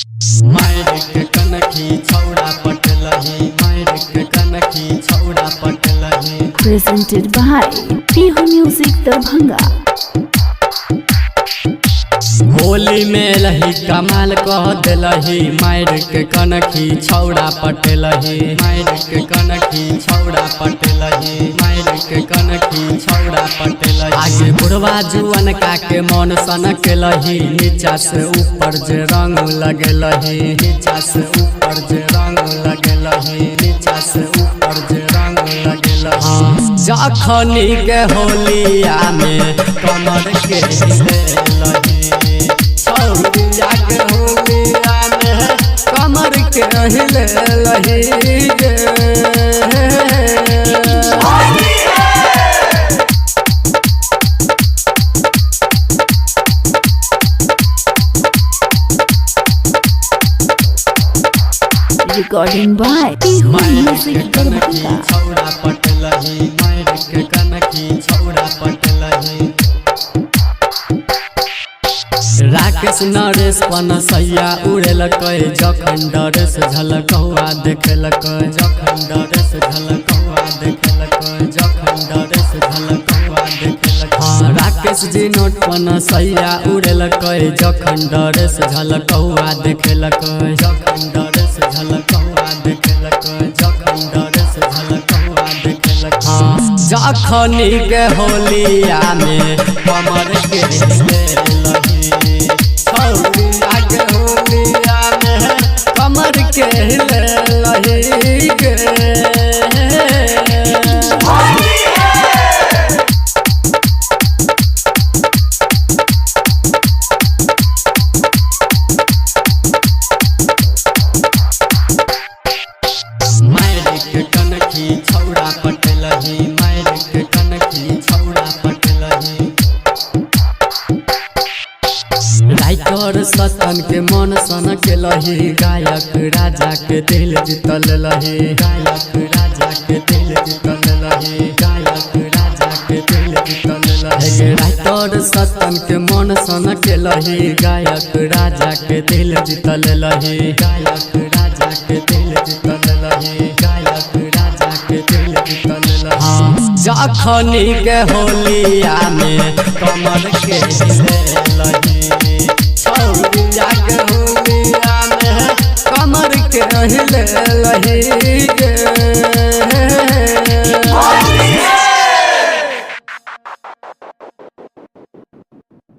मायर के कनखी छौड़ा पटलही, मायर के कनखी छौड़ा पटलही। Presented by Pihu Music Darbhanga। Holi में लही कमाल कह दिलही, मायर के कनखी छौड़ा पटलही, मायर के कनखी छौड़ा पटलही, मायर के कनखी छौड़ा पटलही। आगे बुढ़वा जुअन का के मन सन के लही, नीचा से ऊपर जे रंग लगलही, नीचा से ऊपर जे रंग लगलही, नीचा से ऊपर जे रंग लगलही। जखनी के होलिया में कमर के हिललही, छौड़िया के होलिया में कमर के हिललही गे। Recording by Pihu Music Darbhanga। छौड़ा पटलही, मायर के कनखी छौड़ा पटलही। राकेश नरेश पनसैया उड़ेलकै, जखन डरेस झलकौआ देखेलकै, जखन डरेस झलकौआ देखेलकै, जखन डरेस झलकौआ देखेलकै। राकेश जी नोट पनसैया उड़ेलकै, जखन डरेस झलकौआ देखेलकै, जखन डरेस झलकौआ देखेलकै, जखन डरेस झलकौआ देखेलकै। जखनी के होलिया में कमर के हिललही, छौड़िया के होलिया में कमर के हिललही गे। मायर के कनखी छौड़ा पटलही, मायर के कनखी छौड़ा पटलही। राइटर सतन के मन सन के लही, गायक राजा के दिल जीतल लही, गायक राजा के दिल जीतल लही, गायक राजा के दिल जीतल लही। राइटर सतन के मन सन के लही, गायक राजा के दिल जीतल लही, गायक राजा के दिल जीतल लही, गायक राजा के दिल जीतल लही। जखनी के होलिया में कमर के हिललही, छौड़िया के होलिया में कमर के हिललही गे।